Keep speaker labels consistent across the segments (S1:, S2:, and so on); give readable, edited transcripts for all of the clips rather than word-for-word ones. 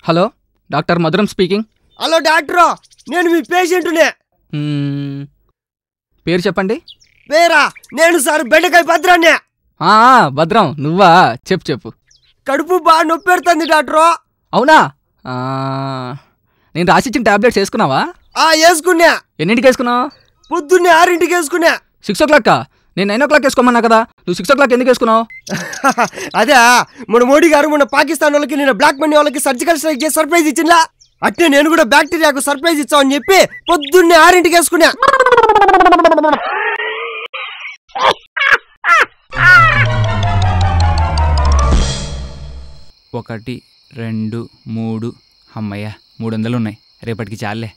S1: Hello, doctor మధురం speaking.
S2: Hello doctor, నేను మీ పేషెంట్నే.
S1: పేరు చెప్పండి.
S2: పేరా? నేను సార్ బెండకాయ భద్రాన్నే.
S1: భద్రం, నువ్వా? చెప్పు.
S2: కడుపు బాగా నొప్పి పెడుతుంది డాక్టర్.
S1: అవునా? నేను రాసిచ్చిన టాబ్లెట్స్ వేసుకున్నావా?
S2: వేసుకున్నా.
S1: ఎన్నింటికి వేసుకున్నావు?
S2: పొద్దున్నే 6ంటికి వేసుకున్నా.
S1: 6 o'clock? నేను 9 o'clock వేసుకోమన్నా కదా, నువ్వు 6 o'clock ఎందుకు వేసుకున్నావు?
S2: అదే మన మోడీ గారు మన పాకిస్తాన్ వాళ్ళకి, నేను బ్లాక్ మనీ వాళ్ళకి సర్జికల్ స్ట్రైక్ చేసి సర్ప్రైజ్ ఇచ్చిందా, అట్నే నేను కూడా బ్యాక్టీరియాకు సర్ప్రైజ్ ఇచ్చామని చెప్పి పొద్దున్నే 6ంటికి వేసుకున్నా.
S3: ఒకటి 2 3 అమ్మయ్య 300 ఉన్నాయి, రేపటికి చాలే.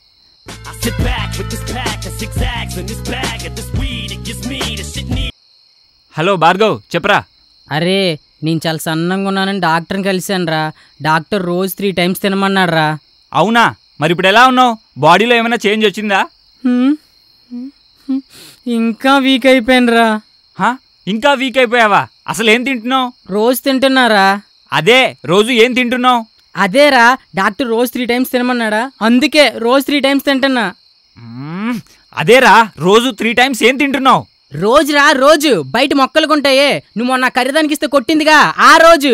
S3: హలో భార్గవ్, చెప్పరా.
S4: అరే, నేను చాలా సన్నంగా ఉన్నానని డాక్టర్ని కలిశాను రా. డాక్టర్ రోజు 3 times తినమన్నాడు రా.
S3: అవునా? మరి ఇప్పుడు ఎలా ఉన్నావు? బాడీలో ఏమైనా చేంజ్ వచ్చిందా?
S4: ఇంకా వీక్ అయిపోయాను రా.
S3: ఇంకా వీక్ అయిపోయావా? అసలు ఏం తింటున్నావు?
S4: రోజు తింటున్నారా?
S3: అదే, రోజు ఏం తింటున్నావు?
S4: అదేరా, డాక్టర్ రోజు 3 times తినమన్నాడా, అందుకే రోజు 3 times తింటున్నా.
S3: అదేరా, రోజు 3 times ఏం తింటున్నావు?
S4: రోజురా, రోజు బయట మొక్కలు కొంటాయే, నువ్వు మొన్న ఖరీదానికి ఇస్తే కొట్టిందిగా ఆ రోజు.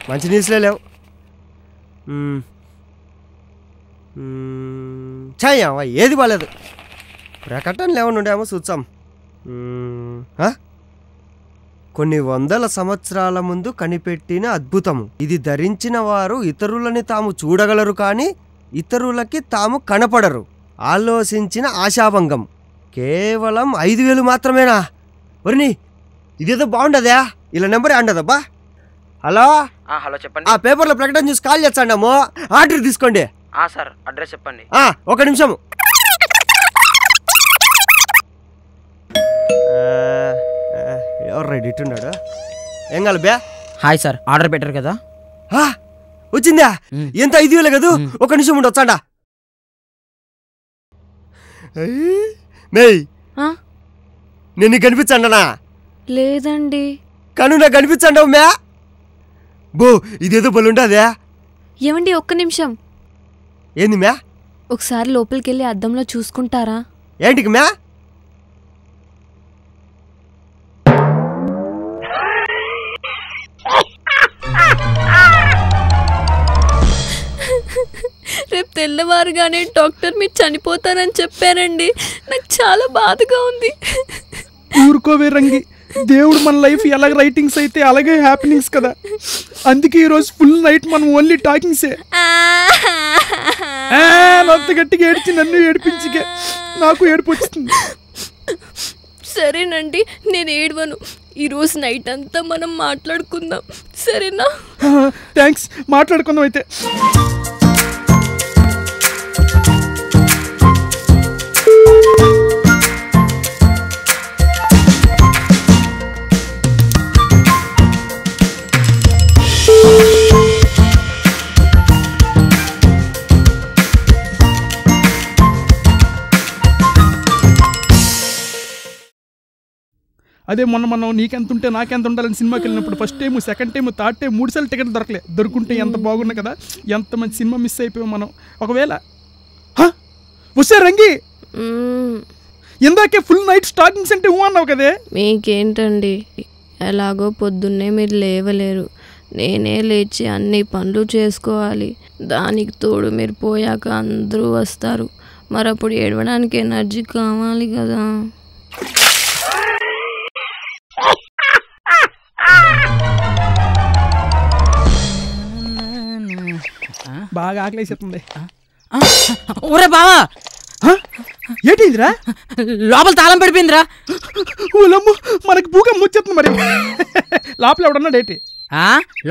S2: మంచి న్యూస్లే లేవు. చాయవా ఏది బాలేదు. ప్రకటనలు ఏమనుండేమో చూద్దాం. కొన్ని 100 సంవత్సరాల ముందు కనిపెట్టిన అద్భుతము. ఇది ధరించిన వారు ఇతరులని తాము చూడగలరు, కానీ ఇతరులకి తాము కనపడరు. ఆలోచించిన ఆశాభంగం. కేవలం 5000 మాత్రమేనా? ఒరిని, ఇదేదో బాగుండదా? ఇలా నెంబరే అండదబ్బా. హలో
S5: హలో, చెప్పండి.
S2: ఆ పేపర్లో ప్రకటన చూసి కాల్ చేస్తాండము, ఆర్డర్ తీసుకోండి.
S5: సార్, అడ్రస్ చెప్పండి.
S2: 1 నిమిషము. ఎవరు రెడీ ఇట్టున్నాడు? ఏం కాదు బే.
S5: హాయ్ సార్, ఆర్డర్ పెట్టారు కదా?
S2: వచ్చిందా? ఎంత 5000 కదా? 1 నిమిషం ఉండి వచ్చాడా. నేను నీకు కనిపించండనా?
S6: లేదండి.
S2: కను నాకు కనిపించండవు మ్యా. బో, ఇదేదో బలుండదే.
S6: ఏమండి, 1 నిమిషం.
S2: ఏంది మ్యా?
S6: ఒకసారి లోపలికి వెళ్ళి అద్దంలో చూసుకుంటారా?
S2: ఏంటికి మ్యా?
S6: రేపు తెల్లవారుగానే డాక్టర్ మీరు చనిపోతారని చెప్పారండి. నాకు చాలా బాధగా ఉంది.
S7: ఊరుకోవే రంగి, దేవుడు మన లైఫ్ ఎలాగ రైటింగ్స్ అయితే అలాగే హ్యాపీనింగ్స్ కదా. అందుకే ఈరోజు ఫుల్ నైట్ మనం ఓన్లీ టాకింగ్సే. అంత గట్టిగా ఏడ్చి నన్ను ఏడిపించికే నాకు ఏడుపు వచ్చింది.
S6: సరేనండి, నేను ఏడవను. ఈరోజు నైట్ అంతా మనం మాట్లాడుకుందాం, సరేనా?
S7: థ్యాంక్స్, మాట్లాడుకుందాం అయితే. అదే మొన్న మనం నీకెంత ఉంటే నాకెంత ఉండాలని సినిమాకి వెళ్ళినప్పుడు first time, second time, third time 3 సార్లు టికెట్ దొరుకుంటే ఎంత బాగున్నా కదా. ఎంత మంచి సినిమా మిస్ అయిపోయాం మనం. ఒకవేళ వస్తే రంగి, ఇందాకే ఫుల్ నైట్ స్టాకింగ్స్ అంటే అన్నావు కదే.
S6: మీకేంటండి, ఎలాగో పొద్దున్నే మీరు లేవలేరు, నేనే లేచి అన్ని పనులు చేసుకోవాలి. దానికి తోడు మీరు పోయాక అందరూ వస్తారు, మరప్పుడు ఏడవడానికి ఎనర్జీ కావాలి కదా.
S7: బాగా ఆకలేసేస్తుంది.
S4: ఊరే బావా,
S7: ఏంటిదిరా?
S4: లోపల తాళం పడిపోయిందిరా.
S7: ఓలమ్మ, మనకి భూకం వచ్చేస్తుంది. మరి లోపల ఎవడన్నా డేటి?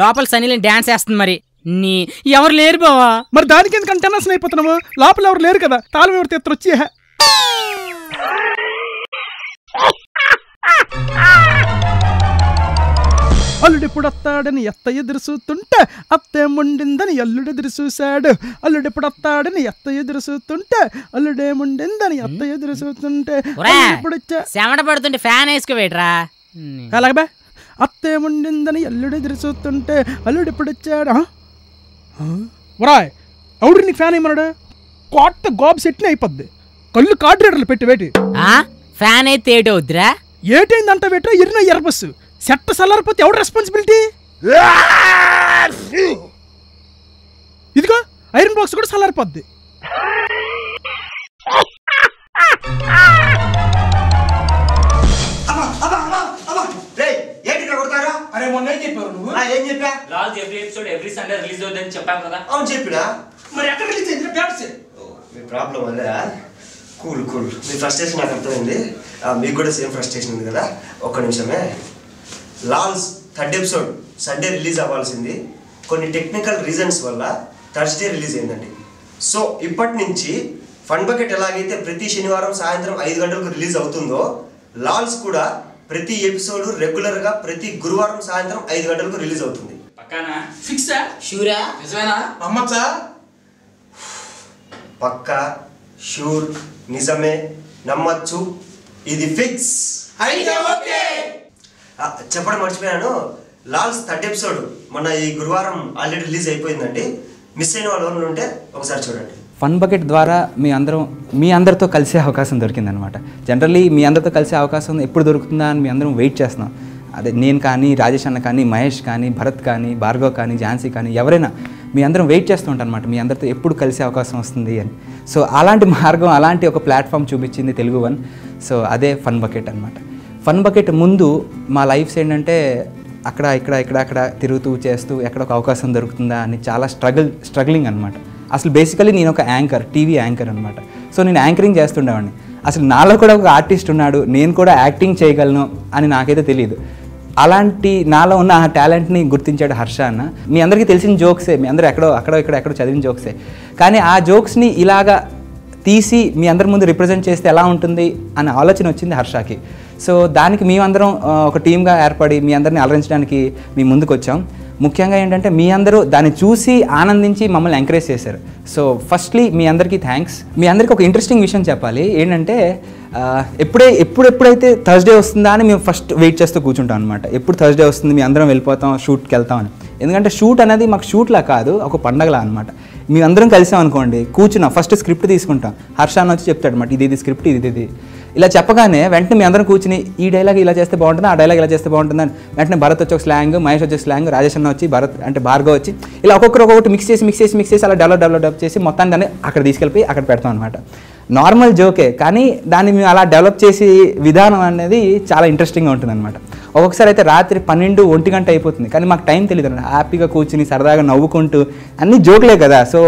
S4: లోపల సనీలని డాన్స్ వేస్తుంది. మరి నీ ఎవరు లేరు బావా.
S7: మరి దానికి ఎందుకంటే టెన్షన్ అయిపోతున్నాము? లోపల ఎవరు లేరు కదా, తాళం ఎవరు తెత్తరు వచ్చి. అల్లుడిప్పుడు వస్తాడని ఎత్త ఎదురు చూస్తుంటే అత్తేముండిందని అల్లుడు ఎదురు చూశాడు. అల్లుడిప్పుడు వస్తాడని ఎత్త ఎదురు చూస్తుంటే అల్లుడేముండిందని ఎత్త ఎదురు చూస్తుంటే ఇప్పుడు
S4: చెమట పడుతుంటే ఫ్యాన్ వేసుకోవేట్రా.
S7: అలాగే బా అత్తేముండిందని అల్లుడు ఎదురు చూస్తుంటే అల్లుడు ఇప్పుడు వచ్చాడు. వరాయ్ అవుడు నీకు ఫ్యాన్ ఏమన్నాడు? కొత్త గోబ్ సెట్ని అయిపోద్ది. కళ్ళు కార్డిరేటర్లు పెట్టి వేటి
S4: ఫ్యాన్ అయితే ఏటవుద్దిరా?
S7: ఏటైందంట వేట్రా ఎరిన ఎర్రబస్సు సెట్ సల్లారిపోతే ఎవడు రెస్పాన్సిబిలిటీ? ఇదిగో ఐరన్ బాక్స్ కూడా సల్లారిపోద్ది.
S2: అరే మొన్న ఏం చెప్పారు నువ్వు? ఏం చెప్పా?
S3: Last every episode every Sunday release అవుతుందని చెప్పాను కదా.
S2: అవును చెప్పినా.
S7: మరి ఎక్కడ రిలీజ్ అయింది? పేపర్స్
S2: మీ ప్రాబ్లం అదే. Cool cool. మీ ఫ్రస్ట్రేషన్ నాకు అర్థమైంది. మీకు కూడా సేమ్ ఫ్రస్ట్రేషన్ ఉంది కదా. ఒక్క నిమిషమే. Lols 3rd episode Sunday release అవ్వాల్సింది కొన్ని టెక్నికల్ రీజన్స్ వల్ల థర్స్డే రిలీజ్ అయిందండి. సో ఇప్పటి నుంచి ఫన్ బకెట్ ఎలాగైతే ప్రతి శనివారం సాయంత్రం 5 గంటలకు రిలీజ్ అవుతుందో లాల్స్ కూడా ప్రతి ఎపిసోడ్ రెగ్యులర్గా ప్రతి గురువారం సాయంత్రం 5 గంటలకు రిలీజ్ అవుతుంది.
S3: పక్కానా?
S5: ఫిక్సా? షూరా? నిజమేనా? నమ్మచ్చా?
S2: పక్కా, షూర్, నిజమే, నమ్మచ్చు, ఇది ఫిక్స్.
S5: అయితే ఓకే.
S2: చెప్పడం మర్చిపోయాను. లాల్స్ 3rd ఎపిసోడ్ మొన్న ఈ గురువారం ఆల్రెడీ రిలీజ్ అయిపోయిందండి. మిస్ అయిన వాళ్ళు ఉంటే ఒకసారి చూడండి.
S3: ఫన్ బకెట్ ద్వారా మీ అందరితో కలిసే అవకాశం దొరికిందనమాట. జనరల్లీ మీ అందరితో కలిసే అవకాశం ఎప్పుడు దొరుకుతుందా అని మీ అందరం వెయిట్ చేస్తున్నాం. అదే నేను కానీ, రాజేష్ అన్న కానీ, మహేష్ కానీ, భరత్ కానీ, భార్గవ్ కానీ, ఝాన్సీ కానీ ఎవరైనా మీ అందరం వెయిట్ చేస్తూ ఉంటాం అనమాట. మీ అందరితో ఎప్పుడు కలిసే అవకాశం వస్తుంది అని. సో అలాంటి మార్గం, అలాంటి ఒక ప్లాట్ఫామ్ చూపించింది తెలుగు వన్. సో అదే ఫన్ బకెట్ అనమాట. ఫన్ బకెట్ ముందు మా లైఫ్స్ ఏంటంటే అక్కడ తిరుగుతూ చేస్తూ ఎక్కడ ఒక అవకాశం దొరుకుతుందా అని చాలా స్ట్రగ్లింగ్ అనమాట. అసలు బేసికలీ నేను ఒక యాంకర్, టీవీ యాంకర్ అనమాట. సో నేను యాంకరింగ్ చేస్తుండేవాడిని. అసలు నాలో కూడా ఒక ఆర్టిస్ట్ ఉన్నాడు, నేను కూడా యాక్టింగ్ చేయగలను అని నాకైతే తెలియదు. అలాంటి నాలో ఉన్న ఆ టాలెంట్ని గుర్తించాడు హర్ష అన్న. మీ అందరికీ తెలిసిన జోక్సే, మీ అందరూ ఎక్కడో చదివిన జోక్సే. కానీ ఆ జోక్స్ని ఇలాగా తీసి మీ అందరి ముందు రిప్రజెంట్ చేస్తే ఎలా ఉంటుంది అనే ఆలోచన వచ్చింది హర్షకి. సో దానికి మేమందరం ఒక టీమ్గా ఏర్పడి మీ అందరిని అలరించడానికి మీ ముందుకు వచ్చాం. ముఖ్యంగా ఏంటంటే మీ అందరూ దాన్ని చూసి ఆనందించి మమ్మల్ని ఎంకరేజ్ చేశారు. సో ఫస్ట్లీ మీ అందరికీ థ్యాంక్స్. మీ అందరికీ ఒక ఇంట్రెస్టింగ్ విషయం చెప్పాలి. ఏంటంటే ఎప్పుడైతే థర్స్డే వస్తుందా అని మేము ఫస్ట్ వెయిట్ చేస్తూ కూర్చుంటాం అనమాట. ఎప్పుడు థర్స్డే వస్తుంది, మీ అందరం వెళ్ళిపోతాం, షూట్కి వెళ్తాం అని. ఎందుకంటే షూట్ అనేది మాకు షూట్లా కాదు, ఒక పండగలా అనమాట. మేము అందరం కలిసాం అనుకోండి, కూర్చున్నాం, ఫస్ట్ స్క్రిప్ట్ తీసుకుంటాం. హర్ష అని వచ్చి చెప్తాడు అనమాట, ఇది స్క్రిప్ట్, ఇది ఇలా చెప్పగానే వెంటనే మీ అందరం కూర్చుని ఈ డైలాగ్ ఇలా చేస్తే బాగుంటుంది, ఆ డైలాగ్ ఇలా చేస్తే బాగుంటుంది అని వెంటనే భరత్ వచ్చి ఒక స్లాంగ్, మహేష్ వచ్చే స్లాంగ్, రాజేష్ అన్న వచ్చి భరత్ అంటే భార్గవ్ వచ్చి ఇలా ఒక్కొక్కటి మిక్స్ చేసి అలా డెవలప్ చేసి మొత్తాన్ని దాన్ని అక్కడ తీసుకెళ్ళిపోయి అక్కడ పెడతాం అనమాట. నార్మల్ జోకే, కానీ దాన్ని మేము అలా డెవలప్ చేసి విధానం అనేది చాలా ఇంట్రెస్టింగ్గా ఉంటుంది అనమాట. ఒక్కొక్కసారి అయితే రాత్రి 12-1 గంట అయిపోతుంది, కానీ మాకు టైం తెలియదు అనమాట. హ్యాపీగా కూర్చుని సరదాగా నవ్వుకుంటూ అన్నీ జోక్లే కదా. సో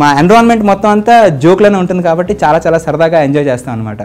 S3: మా ఎన్విరాన్మెంట్ మొత్తం అంతా జోక్లోనే ఉంటుంది కాబట్టి చాలా సరదాగా ఎంజాయ్ చేస్తాం అనమాట.